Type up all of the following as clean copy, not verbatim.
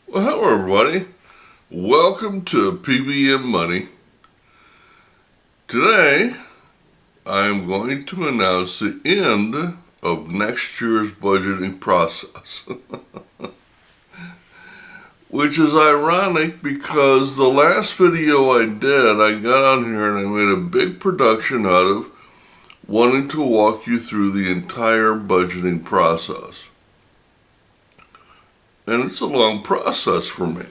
Well, hello everybody. Welcome to P.B.M. Money. Today, I am going to announce the end of next year's budgeting process. Which is ironic because the last video I did, I got on here and I made a big production out of wanting to walk you through the entire budgeting process. And it's a long process for me.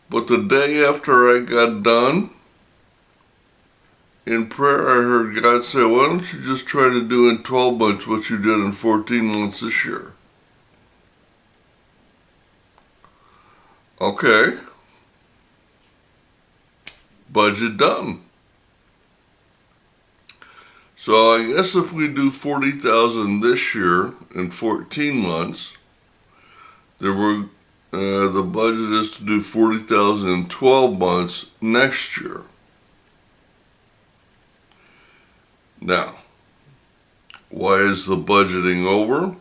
But the day after I got done, in prayer I heard God say, why don't you just try to do in 12 months what you did in 14 months this year? Okay. Budget done. So I guess if we do 40,000 this year in 14 months, then the budget is to do 40,000 in 12 months next year. Now, why is the budgeting over?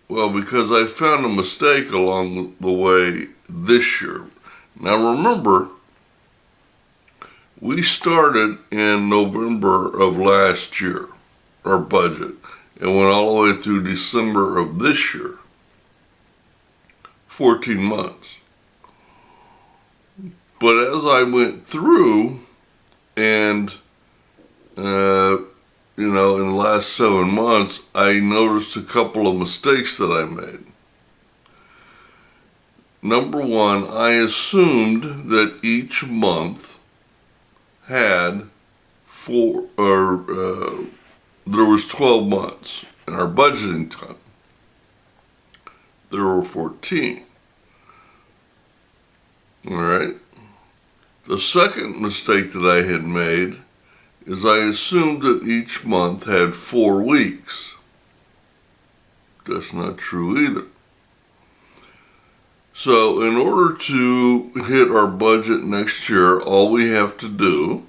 Well, because I found a mistake along the way this year. Now remember, we started in November of last year, our budget, and went all the way through December of this year. 14 months. But as I went through and, in the last 7 months, I noticed a couple of mistakes that I made. Number one, I assumed that each month had there was 12 months in our budgeting time. There were 14. All right. The second mistake that I had made is I assumed that each month had 4 weeks. That's not true either. So in order to hit our budget next year, all we have to do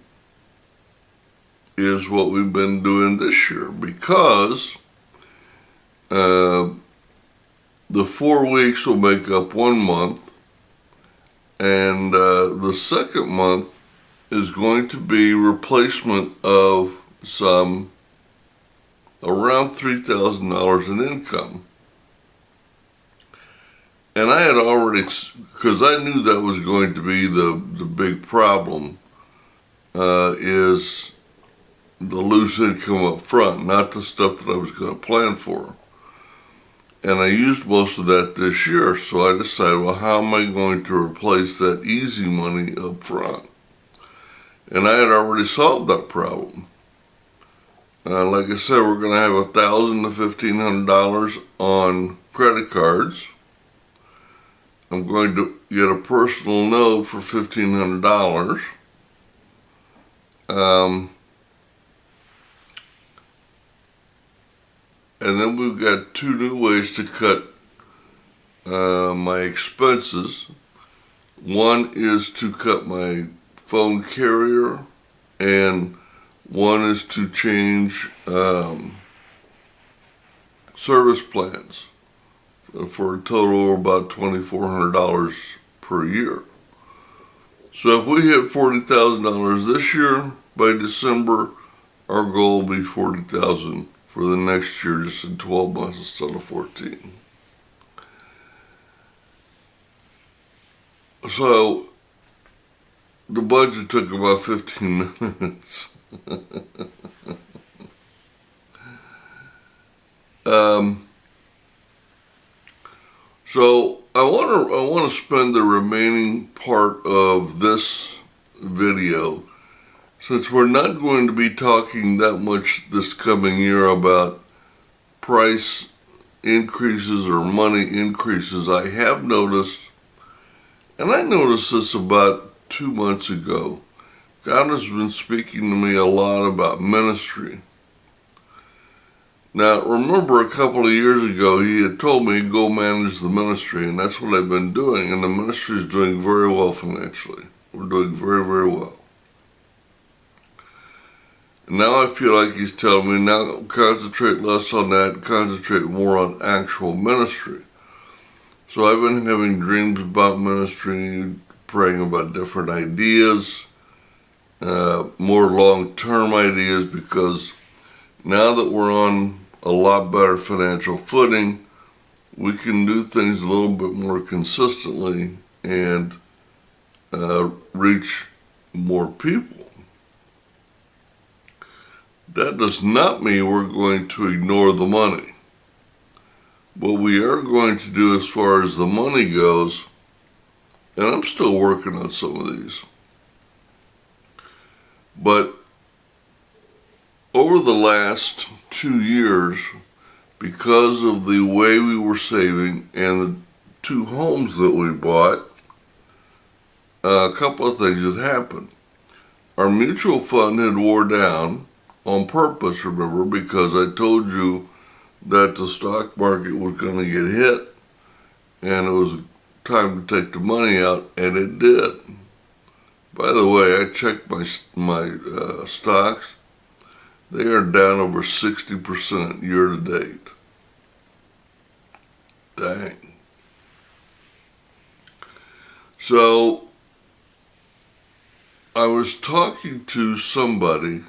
is what we've been doing this year, because the 4 weeks will make up 1 month, and the second month is going to be replacement of some around $3,000 in income. And I had already, because I knew that was going to be the big problem, is the loose income up front, not the stuff that I was going to plan for. And I used most of that this year, so I decided, well, how am I going to replace that easy money up front? And I had already solved that problem. Like I said, we're going to have $1,000 to $1,500 on credit cards. I'm going to get a personal note for $1,500. And then we've got 2 new ways to cut my expenses. One is to cut my phone carrier, and one is to change service plans for a total of about $2,400 per year. So if we hit $40,000 this year, by December, our goal will be $40,000 for the next year, just in 12 months instead of 14. So the budget took about 15 minutes. So I want to spend the remaining part of this video, since we're not going to be talking that much this coming year about price increases or money increases. I have noticed, and I noticed this about 2 months ago, God has been speaking to me a lot about ministry. Now, remember a couple of years ago, he had told me, go manage the ministry, and that's what I've been doing, and the ministry is doing very well financially. We're doing very, very well. Now I feel like he's telling me now concentrate less on that, concentrate more on actual ministry. So I've been having dreams about ministry, praying about different ideas, more long-term ideas, because now that we're on a lot better financial footing, we can do things a little bit more consistently and reach more people. That does not mean we're going to ignore the money. What we are going to do as far as the money goes, and I'm still working on some of these, but over the last 2 years, because of the way we were saving and the 2 homes that we bought, a couple of things had happened. Our mutual fund had wore down on purpose, remember, because I told you that the stock market was going to get hit and it was time to take the money out, and it did. By the way, I checked my stocks. They are down over 60% year to date. Dang. So I was talking to somebody,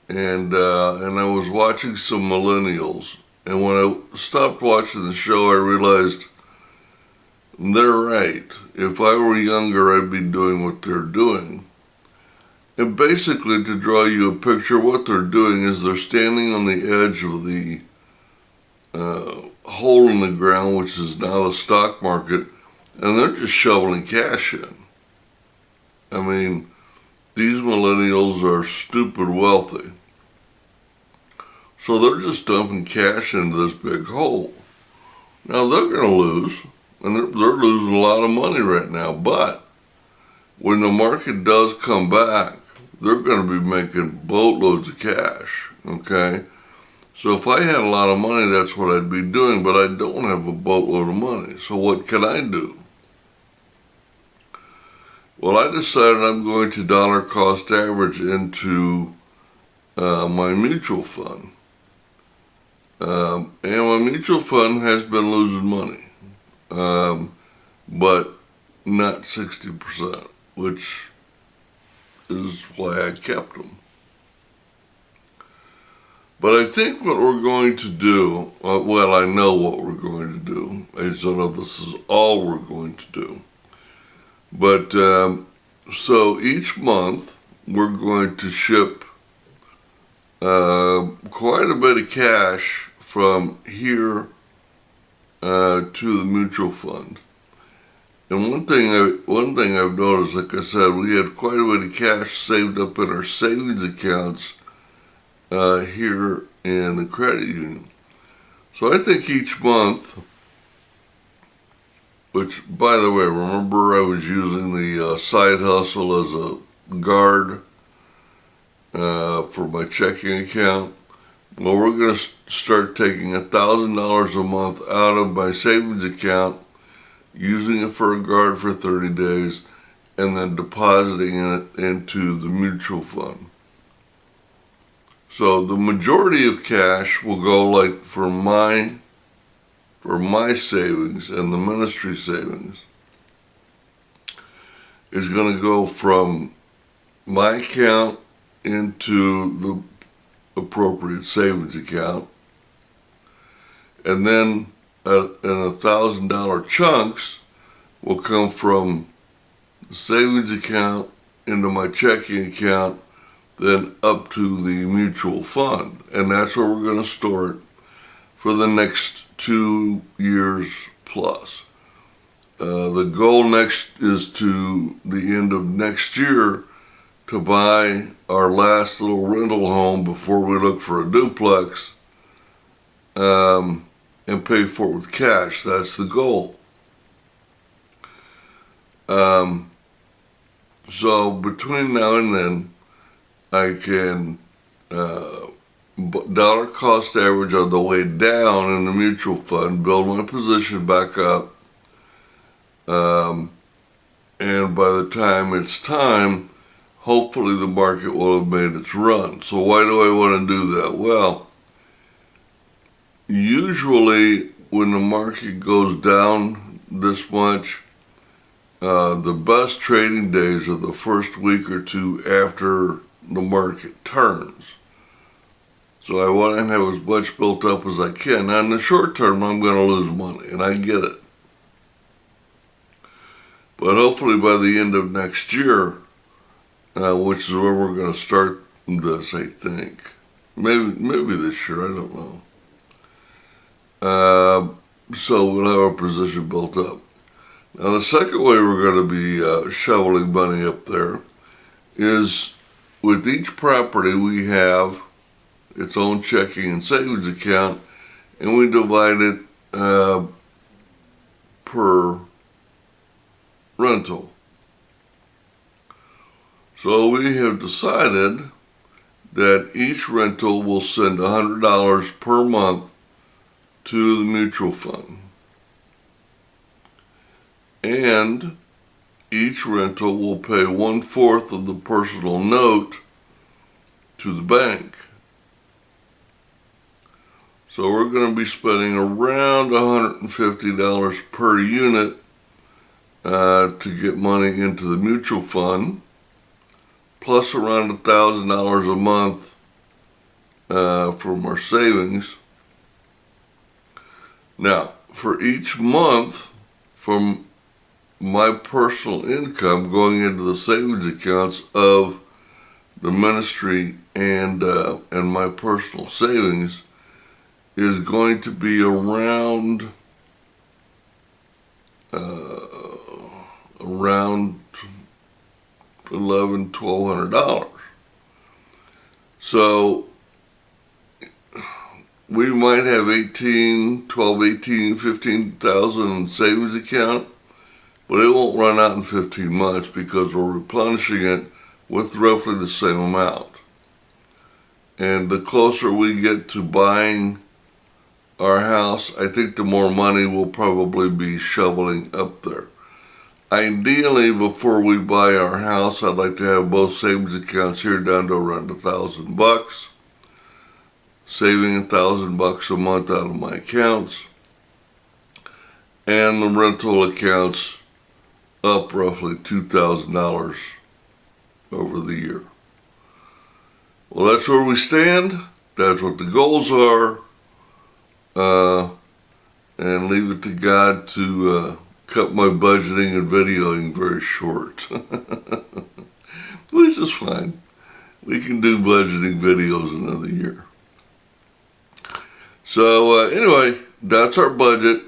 and I was watching some millennials, and when I stopped watching the show, I realized they're right. If I were younger, I'd be doing what they're doing. And basically, to draw you a picture, what they're doing is they're standing on the edge of the hole in the ground, which is now the stock market, and they're just shoveling cash in. I mean, these millennials are stupid wealthy. So they're just dumping cash into this big hole. Now they're going to lose, and they're losing a lot of money right now, but when the market does come back, they're going to be making boatloads of cash, okay? So if I had a lot of money, that's what I'd be doing, but I don't have a boatload of money. So what can I do? Well, I decided I'm going to dollar cost average into my mutual fund. And my mutual fund has been losing money, but not 60%, which is why I kept them. But I think what we're going to do, well, I know what we're going to do. I don't know if this is all we're going to do. But, so each month we're going to ship quite a bit of cash from here to the mutual fund. And one thing I've noticed, like I said, we had quite a bit of cash saved up in our savings accounts here in the credit union. So I think each month, which, by the way, remember I was using the side hustle as a guard for my checking account? Well, we're going to start taking $1,000 a month out of my savings account, using it for a guard for 30 days, and then depositing it into the mutual fund. So the majority of cash will go, like, for my savings and the ministry savings is going to go from my account into the appropriate savings account, and then in $1,000 chunks will come from the savings account into my checking account, then up to the mutual fund, and that's where we're going to store it for the next 2 years plus. The goal next is to the end of next year to buy our last little rental home before we look for a duplex, and pay for it with cash. That's the goal. So between now and then, I can dollar cost average on the way down in the mutual fund, build my position back up, and by the time it's time, hopefully the market will have made its run. So why do I want to do that? Well, usually when the market goes down this much, the best trading days are the first week or two after the market turns. So I want to have as much built up as I can. Now in the short term, I'm going to lose money, and I get it. But hopefully by the end of next year, which is where we're going to start this, I think. Maybe this year, I don't know. So we'll have our position built up. Now the second way we're going to be shoveling money up there is with each property we have its own checking and savings account, and we divide it per rental. So we have decided that each rental will send $100 per month to the mutual fund. And each rental will pay 1/4 of the personal note to the bank. So we're going to be spending around $150 per unit to get money into the mutual fund, plus around $1,000 a month from our savings. Now, for each month from my personal income going into the savings accounts of the ministry and my personal savings is going to be around $1,100-$1,200. So we might have 15,000 savings account, but it won't run out in 15 months because we're replenishing it with roughly the same amount. And the closer we get to buying our house, I think the more money we'll probably be shoveling up there. Ideally, before we buy our house, I'd like to have both savings accounts here down to around $1,000, saving $1,000 a month out of my accounts, and the rental accounts up roughly $2,000 over the year. Well, that's where we stand. That's what the goals are. And leave it to God to cut my budgeting and videoing very short. Which is fine. We can do budgeting videos another year. So anyway, that's our budget.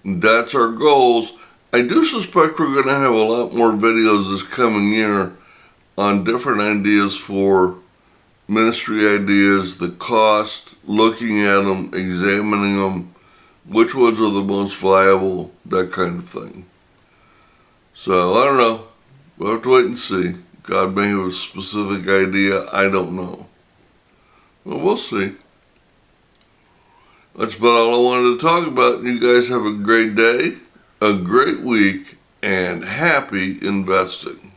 That's our goals. I do suspect we're going to have a lot more videos this coming year on different ideas for ministry ideas, the cost, looking at them, examining them, which ones are the most viable, that kind of thing. So, I don't know. We'll have to wait and see. God may have a specific idea. I don't know. Well, we'll see. That's about all I wanted to talk about. You guys have a great day, a great week, and happy investing.